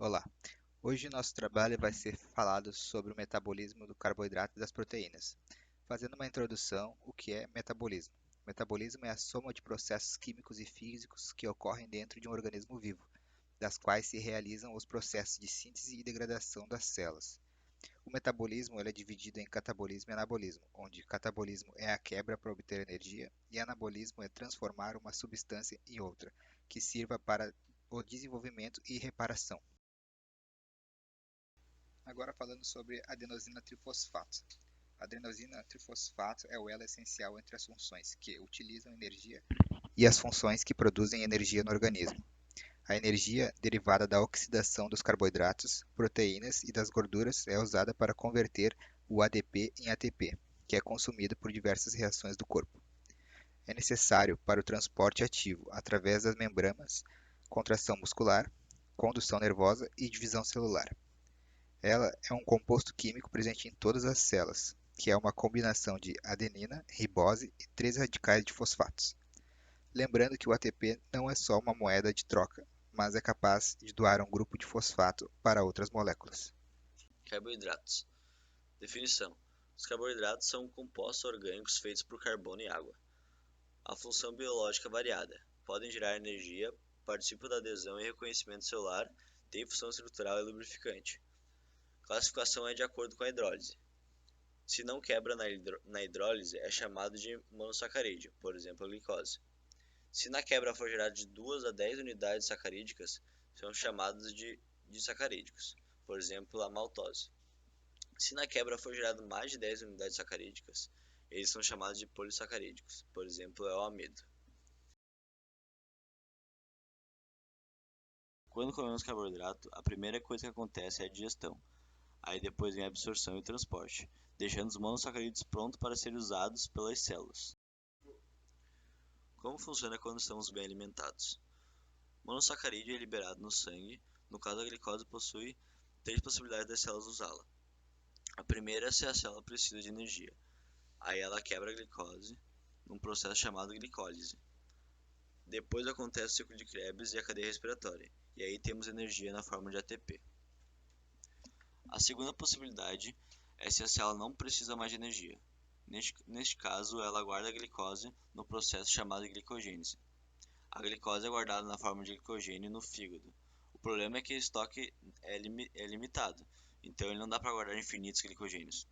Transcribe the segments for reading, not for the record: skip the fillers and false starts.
Olá, hoje nosso trabalho vai ser falado sobre o metabolismo do carboidrato e das proteínas. Fazendo uma introdução, o que é metabolismo? Metabolismo é a soma de processos químicos e físicos que ocorrem dentro de um organismo vivo, das quais se realizam os processos de síntese e degradação das células. O metabolismo ele é dividido em catabolismo e anabolismo, onde catabolismo é a quebra para obter energia e anabolismo é transformar uma substância em outra, que sirva para o desenvolvimento e reparação. Agora falando sobre adenosina trifosfato. A adenosina trifosfato é o elo essencial entre as funções que utilizam energia e as funções que produzem energia no organismo. A energia derivada da oxidação dos carboidratos, proteínas e das gorduras é usada para converter o ADP em ATP, que é consumido por diversas reações do corpo. É necessário para o transporte ativo através das membranas, contração muscular, condução nervosa e divisão celular. Ela é um composto químico presente em todas as células, que é uma combinação de adenina, ribose e três radicais de fosfatos. Lembrando que o ATP não é só uma moeda de troca, mas é capaz de doar um grupo de fosfato para outras moléculas. Carboidratos. Definição: os carboidratos são compostos orgânicos feitos por carbono e água. A função biológica é variada. Podem gerar energia, participam da adesão e reconhecimento celular, têm função estrutural e lubrificante. Classificação é de acordo com a hidrólise. Se não quebra na hidrólise, é chamado de monossacarídeo, por exemplo, a glicose. Se na quebra for gerado de 2 a 10 unidades sacarídicas, são chamados de disacarídicos, por exemplo, a maltose. Se na quebra for gerado mais de 10 unidades sacarídicas, eles são chamados de polissacarídicos, por exemplo, é o amido. Quando comemos carboidrato, a primeira coisa que acontece é a digestão. Aí depois vem a absorção e o transporte, deixando os monossacarídeos prontos para serem usados pelas células. Como funciona quando estamos bem alimentados? Monossacarídeo é liberado no sangue, no caso a glicose possui três possibilidades das células usá-la. A primeira é se a célula precisa de energia. Aí ela quebra a glicose num processo chamado glicólise. Depois acontece o ciclo de Krebs e a cadeia respiratória, e aí temos energia na forma de ATP. A segunda possibilidade é se a célula não precisa mais de energia. Neste caso, ela guarda a glicose no processo chamado de glicogênese. A glicose é guardada na forma de glicogênio no fígado. O problema é que o estoque é limitado, então ele não dá para guardar infinitos glicogênios.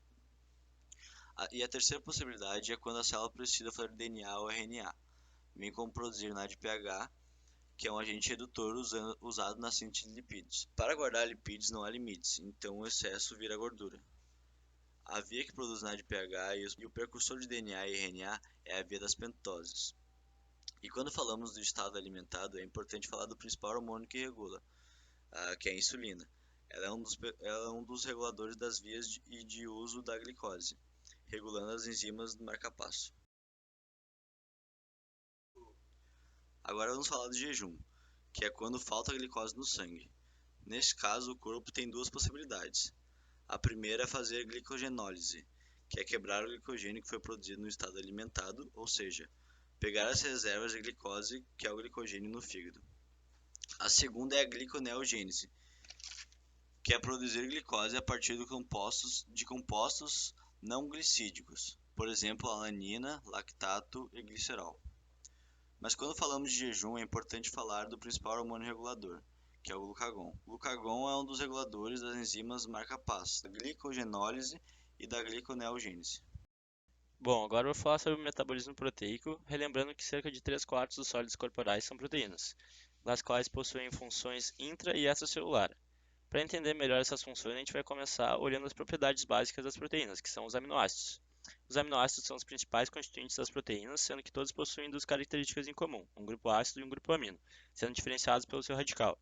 E a terceira possibilidade é quando a célula precisa fazer DNA ou RNA, bem como produzir NADPH, que é um agente redutor usado na síntese de lipídios. Para guardar lipídios não há limites, então o excesso vira gordura. A via que produz NADPH e o precursor de DNA e RNA é a via das pentoses. E quando falamos do estado alimentado, é importante falar do principal hormônio que regula, que é a insulina. Ela é um dos reguladores das vias de uso da glicose, regulando as enzimas do marcapasso. Agora vamos falar do jejum, que é quando falta glicose no sangue. Neste caso, o corpo tem duas possibilidades. A primeira é fazer glicogenólise, que é quebrar o glicogênio que foi produzido no estado alimentado, ou seja, pegar as reservas de glicose, que é o glicogênio no fígado. A segunda é a gliconeogênese, que é produzir glicose a partir de compostos não glicídicos, por exemplo, alanina, lactato e glicerol. Mas quando falamos de jejum, é importante falar do principal hormônio regulador, que é o glucagon. O glucagon é um dos reguladores das enzimas marca-passo, da glicogenólise e da gliconeogênese. Bom, agora eu vou falar sobre o metabolismo proteico, relembrando que cerca de 3/4 dos sólidos corporais são proteínas, das quais possuem funções intra e extracelular. Para entender melhor essas funções, a gente vai começar olhando as propriedades básicas das proteínas, que são os aminoácidos. Os aminoácidos são os principais constituintes das proteínas, sendo que todos possuem duas características em comum, um grupo ácido e um grupo amino, sendo diferenciados pelo seu radical.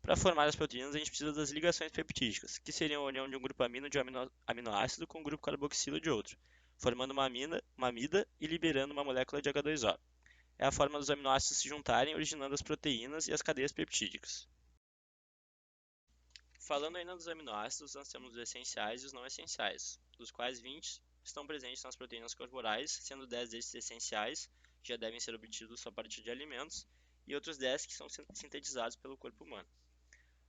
Para formar as proteínas, a gente precisa das ligações peptídicas, que seriam a união de um grupo amino de um aminoácido com um grupo carboxilo de outro, formando uma amida e liberando uma molécula de H2O. É a forma dos aminoácidos se juntarem, originando as proteínas e as cadeias peptídicas. Falando ainda dos aminoácidos, nós temos os essenciais e os não essenciais, dos quais 20 estão presentes nas proteínas corporais, sendo 10 desses essenciais, que já devem ser obtidos só a partir de alimentos, e outros 10 que são sintetizados pelo corpo humano.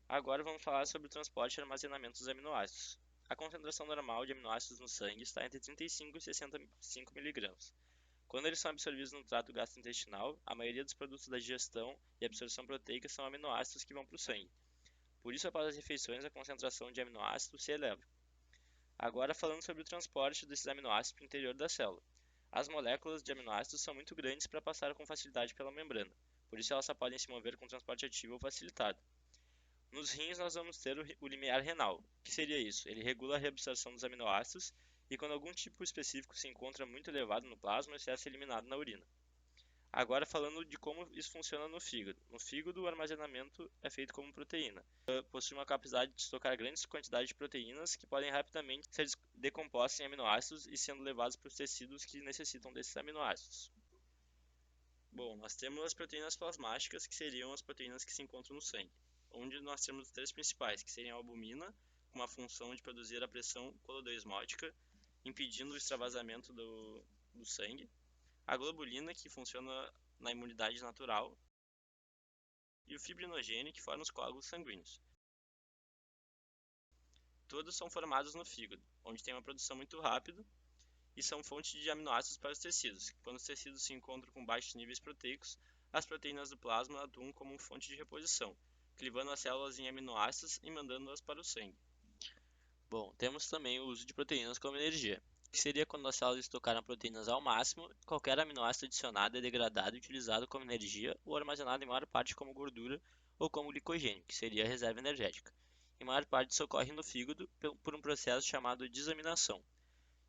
Agora vamos falar sobre o transporte e armazenamento dos aminoácidos. A concentração normal de aminoácidos no sangue está entre 35 e 65 mg. Quando eles são absorvidos no trato gastrointestinal, a maioria dos produtos da digestão e absorção proteica são aminoácidos que vão para o sangue. Por isso, após as refeições, a concentração de aminoácidos se eleva. Agora, falando sobre o transporte desses aminoácidos para o interior da célula. As moléculas de aminoácidos são muito grandes para passar com facilidade pela membrana, por isso elas só podem se mover com transporte ativo ou facilitado. Nos rins, nós vamos ter o limiar renal. O que seria isso? Ele regula a reabsorção dos aminoácidos e quando algum tipo específico se encontra muito elevado no plasma, o excesso é eliminado na urina. Agora falando de como isso funciona no fígado. No fígado, o armazenamento é feito como proteína. Possui uma capacidade de estocar grandes quantidades de proteínas que podem rapidamente ser decompostas em aminoácidos e sendo levados para os tecidos que necessitam desses aminoácidos. Bom, nós temos as proteínas plasmáticas, que seriam as proteínas que se encontram no sangue, onde nós temos três principais, que seriam a albumina, com uma função de produzir a pressão coloidosmótica, impedindo o extravasamento do sangue, a globulina, que funciona na imunidade natural, e o fibrinogênio, que forma os coágulos sanguíneos. Todos são formados no fígado, onde tem uma produção muito rápida e são fonte de aminoácidos para os tecidos. Quando os tecidos se encontram com baixos níveis proteicos, as proteínas do plasma atuam como fonte de reposição, clivando as células em aminoácidos e mandando-as para o sangue. Bom, temos também o uso de proteínas como energia, que seria quando as células estocaram proteínas ao máximo, qualquer aminoácido adicionado é degradado e utilizado como energia ou armazenado em maior parte como gordura ou como glicogênio, que seria a reserva energética. Em maior parte isso ocorre no fígado por um processo chamado desaminação.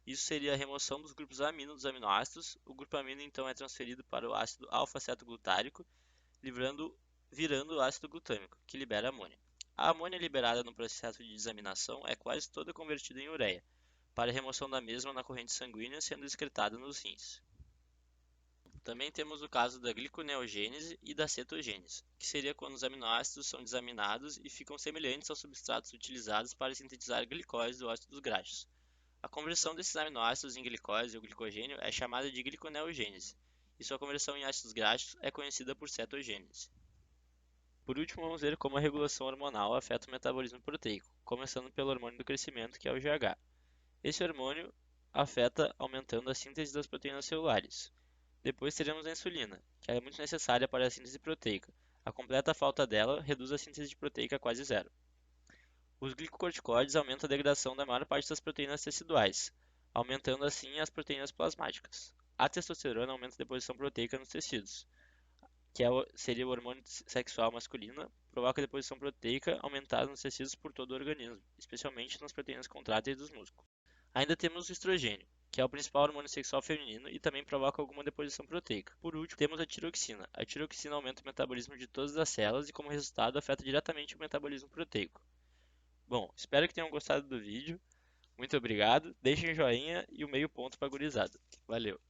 Isso seria a remoção dos grupos amino dos aminoácidos. O grupo amino então é transferido para o ácido alfa-cetoglutârico, virando o ácido glutâmico, que libera amônia. A amônia liberada no processo de desaminação é quase toda convertida em ureia, para remoção da mesma na corrente sanguínea, sendo excretada nos rins. Também temos o caso da gliconeogênese e da cetogênese, que seria quando os aminoácidos são desaminados e ficam semelhantes aos substratos utilizados para sintetizar glicose do ácido graxos. A conversão desses aminoácidos em glicose ou glicogênio é chamada de gliconeogênese, e sua conversão em ácidos graxos é conhecida por cetogênese. Por último, vamos ver como a regulação hormonal afeta o metabolismo proteico, começando pelo hormônio do crescimento, que é o GH. Esse hormônio afeta aumentando a síntese das proteínas celulares. Depois teremos a insulina, que é muito necessária para a síntese proteica. A completa falta dela reduz a síntese de proteica a quase zero. Os glicocorticoides aumentam a degradação da maior parte das proteínas teciduais, aumentando assim as proteínas plasmáticas. A testosterona aumenta a deposição proteica nos tecidos, que seria o hormônio sexual masculino, provoca a deposição proteica aumentada nos tecidos por todo o organismo, especialmente nas proteínas contráteis dos músculos. Ainda temos o estrogênio, que é o principal hormônio sexual feminino e também provoca alguma deposição proteica. Por último, temos a tiroxina. A tiroxina aumenta o metabolismo de todas as células e, como resultado, afeta diretamente o metabolismo proteico. Bom, espero que tenham gostado do vídeo. Muito obrigado. Deixem um joinha e o meio ponto para a gurizada. Valeu!